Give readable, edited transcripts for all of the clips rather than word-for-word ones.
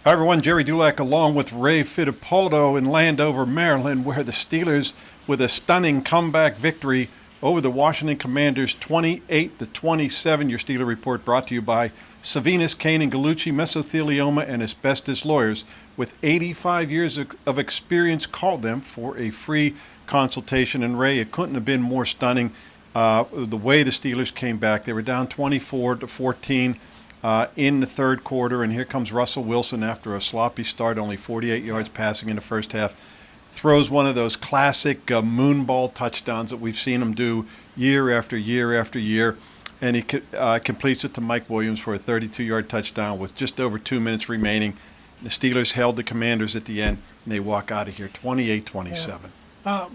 Hi everyone, Gerry Dulac along with Ray Fittipaldo in Landover, Maryland, where the Steelers, with a stunning comeback victory over the Washington Commanders, 28-27. Your Steeler Report brought to you by Savinas, Kane, and Gallucci, Mesothelioma, and Asbestos Lawyers. With 85 years of experience, call them for a free consultation. And Ray, it couldn't have been more stunning the way the Steelers came back. They were down 24-14. In the third quarter, and here comes Russell Wilson after a sloppy start, only 48 yards passing in the first half. Throws one of those classic moonball touchdowns that we've seen him do year after year after year, and he completes it to Mike Williams for a 32-yard touchdown with just over 2 minutes remaining. The Steelers held the Commanders at the end, and they walk out of here 28-27.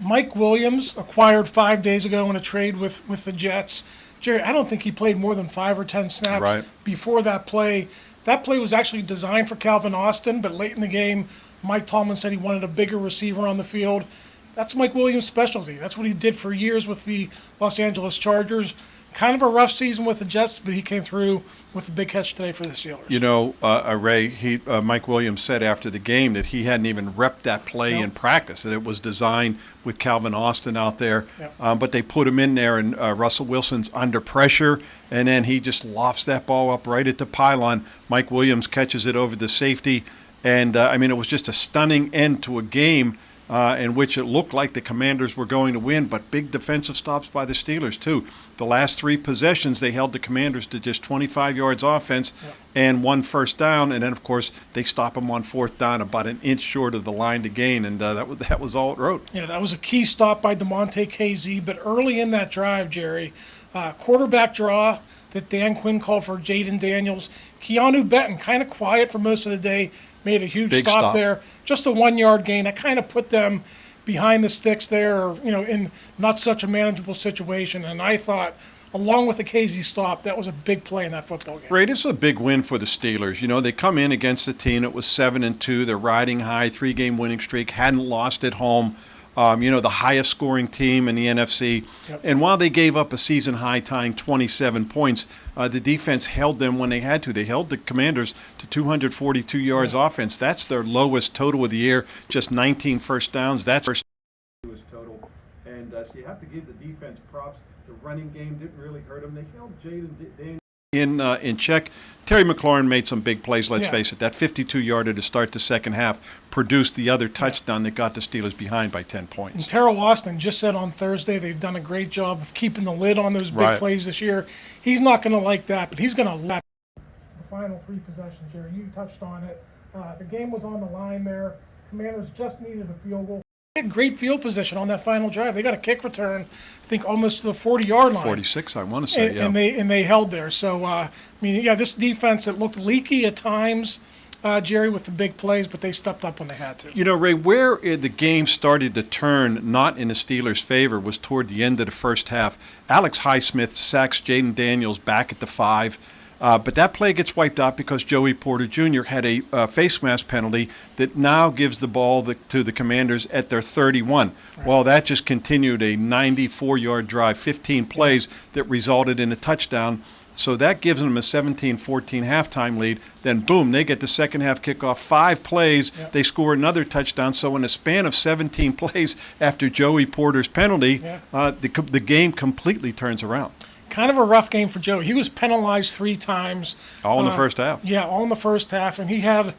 Mike Williams, acquired 5 days ago in a trade with the Jets. Gerry, I don't think he played more than 5 or 10 snaps before that play. That play was actually designed for Calvin Austin, but late in the game, Mike Tomlin said he wanted a bigger receiver on the field. That's Mike Williams' specialty. That's what he did for years with the Los Angeles Chargers. Kind of a rough season with the Jets, but he came through with a big catch today for the Steelers. You know, Ray, Mike Williams said after the game that he hadn't even repped that play in practice, that it was designed with Calvin Austin out there. But they put him in there, and Russell Wilson's under pressure, and then he just lofts that ball up right at the pylon. Mike Williams catches it over the safety, and, it was just a stunning end to a game in which it looked like the Commanders were going to win, but big defensive stops by the Steelers, too. The last 3 possessions, they held the Commanders to just 25 yards offense and 1 first down, and then, of course, they stop them on 4th down about an inch short of the line to gain, and that was all it wrote. Yeah, that was a key stop by DeMonte KZ, but early in that drive, Gerry, quarterback draw that Dan Quinn called for Jayden Daniels. Keanu Benton, kind of quiet for most of the day, made a huge stop there. Just a 1-yard gain. That kind of put them behind the sticks there, in not such a manageable situation. And I thought, along with the KZ stop, that was a big play in that football game. Ray, this is a big win for the Steelers. They come in against a team that was 7-2. They're riding high, 3-game winning streak, hadn't lost at home. The highest scoring team in the NFC. And while they gave up a season high tying 27 points, the defense held them when they had to. They held the Commanders to 242 yards offense. That's their lowest total of the year, just 19 first downs. That's their lowest total. And so you have to give the defense props. The running game didn't really hurt them. They held Jayden Daniels in check. Terry McLaurin made some big plays, let's face it. That 52-yarder to start the second half produced the other touchdown that got the Steelers behind by 10 points. And Terrell Austin just said on Thursday they've done a great job of keeping the lid on those big plays this year. He's not going to like that, but he's going to let the final 3 possessions here. You touched on it. The game was on the line there. Commanders just needed a field goal. They had great field position on that final drive. They got a kick return, I think, almost to the 40-yard line. 46, I want to say, and they held there. So, this defense, it looked leaky at times, Gerry, with the big plays, but they stepped up when they had to. Ray, where the game started to turn not in the Steelers' favor was toward the end of the first half. Alex Highsmith sacks Jayden Daniels back at the 5. But that play gets wiped out because Joey Porter Jr. had a face mask penalty that now gives the ball to the Commanders at their 31. Well, that just continued a 94-yard drive, 15 plays that resulted in a touchdown. So that gives them a 17-14 halftime lead. Then, boom, they get the second half kickoff. 5 plays, they score another touchdown. So in a span of 17 plays after Joey Porter's penalty, the game completely turns around. Kind of a rough game for Joey. He was penalized 3 times. All in the first half. Yeah, all in the first half. And he had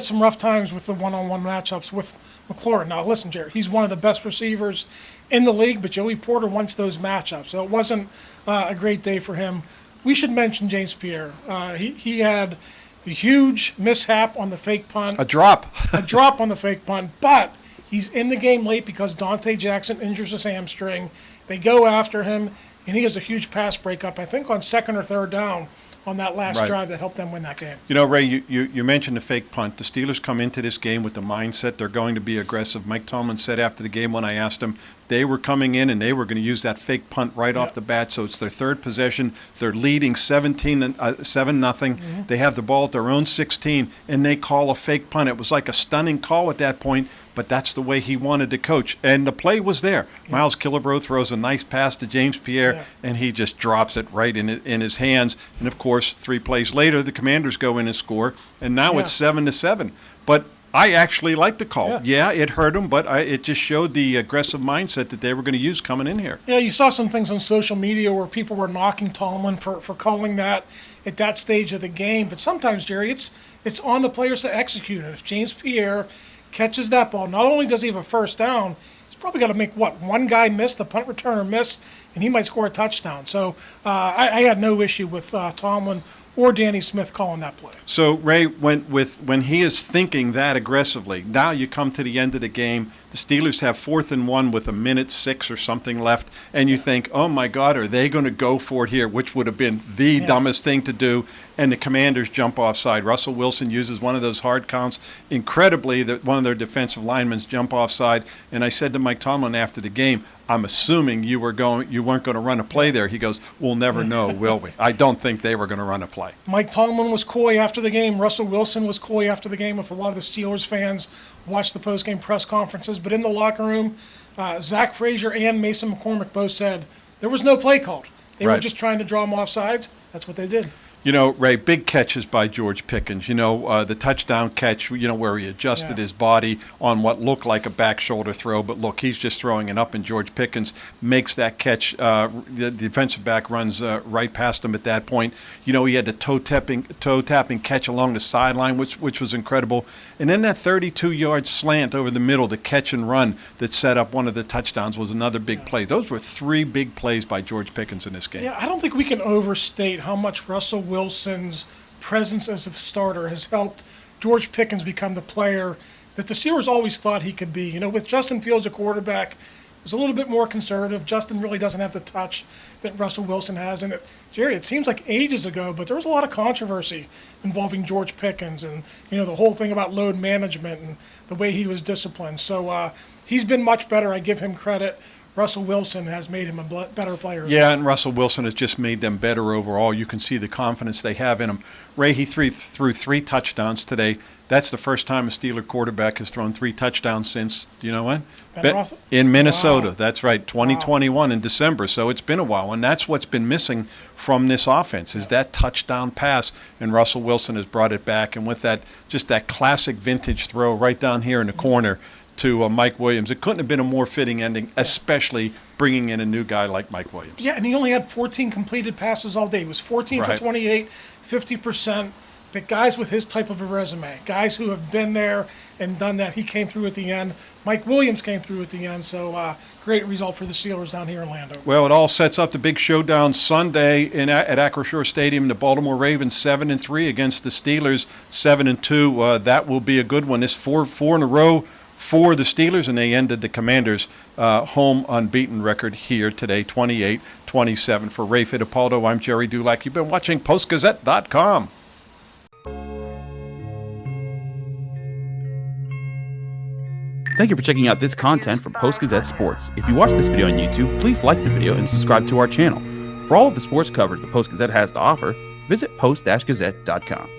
some rough times with the one-on-one matchups with McLaurin. Now, listen, Gerry, he's one of the best receivers in the league, but Joey Porter wants those matchups. So it wasn't a great day for him. We should mention James Pierre. He had the huge mishap on the fake punt. A drop. A drop on the fake punt. But he's in the game late because Dante Jackson injures his hamstring. They go after him. And he has a huge pass breakup, I think, on 2nd or 3rd down on that last drive that helped them win that game. Ray, you mentioned the fake punt. The Steelers come into this game with the mindset they're going to be aggressive. Mike Tomlin said after the game when I asked him, they were coming in and they were going to use that fake punt right off the bat. So it's their third possession. They're leading 7-0. Mm-hmm. They have the ball at their own 16, and they call a fake punt. It was like a stunning call at that point, but that's the way he wanted to coach. And the play was there. Miles Killebrew throws a nice pass to James Pierre, and he just drops it right in his hands. And, of course, 3 plays later, the Commanders go in and score, and now it's 7-7. But I actually like the call. Yeah, it hurt them, but it just showed the aggressive mindset that they were going to use coming in here. Yeah, you saw some things on social media where people were knocking Tomlin for calling that at that stage of the game. But sometimes, Jerry, it's on the players to execute it. If James Pierre catches that ball, not only does he have a first down, he's probably got to make, one guy miss, the punt returner miss, and he might score a touchdown. So I had no issue with Tomlin or Danny Smith calling that play. So, Ray, when he is thinking that aggressively, now you come to the end of the game, the Steelers have 4th and 1 with 1:06 or something left, and you think, oh, my God, are they going to go for it here, which would have been the dumbest thing to do, and the Commanders jump offside. Russell Wilson uses one of those hard counts. Incredibly, one of their defensive linemen jump offside, and I said to Mike Tomlin after the game, I'm assuming you weren't going to run a play there. He goes, we'll never know, will we? I don't think they were going to run a play. Mike Tomlin was coy after the game. Russell Wilson was coy after the game. If a lot of the Steelers fans watched the post-game press conferences, but in the locker room, Zach Frazier and Mason McCormick both said there was no play called. They were just trying to draw them off sides. That's what they did. You know, Ray, big catches by George Pickens. You know, the touchdown catch, where he adjusted his body on what looked like a back shoulder throw. But look, he's just throwing it up, and George Pickens makes that catch. The defensive back runs right past him at that point. You know, he had the toe-tapping catch along the sideline, which was incredible. And then that 32-yard slant over the middle, the catch and run that set up one of the touchdowns was another big play. Those were 3 big plays by George Pickens in this game. Yeah, I don't think we can overstate how much Russell Wilson's presence as the starter has helped George Pickens become the player that the Steelers always thought he could be. You know, with Justin Fields a quarterback, was a little bit more conservative. Justin really doesn't have the touch that Russell Wilson has. And Jerry, it seems like ages ago, but there was a lot of controversy involving George Pickens and, the whole thing about load management and the way he was disciplined. So he's been much better. I give him credit. Russell Wilson has made him a better player. Yeah, and Russell Wilson has just made them better overall. You can see the confidence they have in him. Ray, he threw 3 touchdowns today. That's the first time a Steeler quarterback has thrown 3 touchdowns since, do you know when? In Minnesota. Wow. That's right, 2021 in December. So it's been a while, and that's what's been missing from this offense is that touchdown pass, and Russell Wilson has brought it back. And with that, just that classic vintage throw right down here in the corner to Mike Williams. It couldn't have been a more fitting ending, especially bringing in a new guy like Mike Williams. Yeah, and he only had 14 completed passes all day. He was 14 for 28, 50%. But guys with his type of a resume, guys who have been there and done that, he came through at the end. Mike Williams came through at the end, so great result for the Steelers down here in Landover. Well, it all sets up the big showdown Sunday at Acrisure Stadium. The Baltimore Ravens 7-3 against the Steelers 7-2. That will be a good one. This 4 in a row for the Steelers, and they ended the Commanders' home unbeaten record here today, 28-27. For Ray Fittipaldo, I'm Gerry Dulac. You've been watching Post-Gazette.com. Thank you for checking out this content from Post-Gazette Sports. If you watch this video on YouTube, please like the video and subscribe to our channel. For all of the sports coverage the Post-Gazette has to offer, visit post-gazette.com.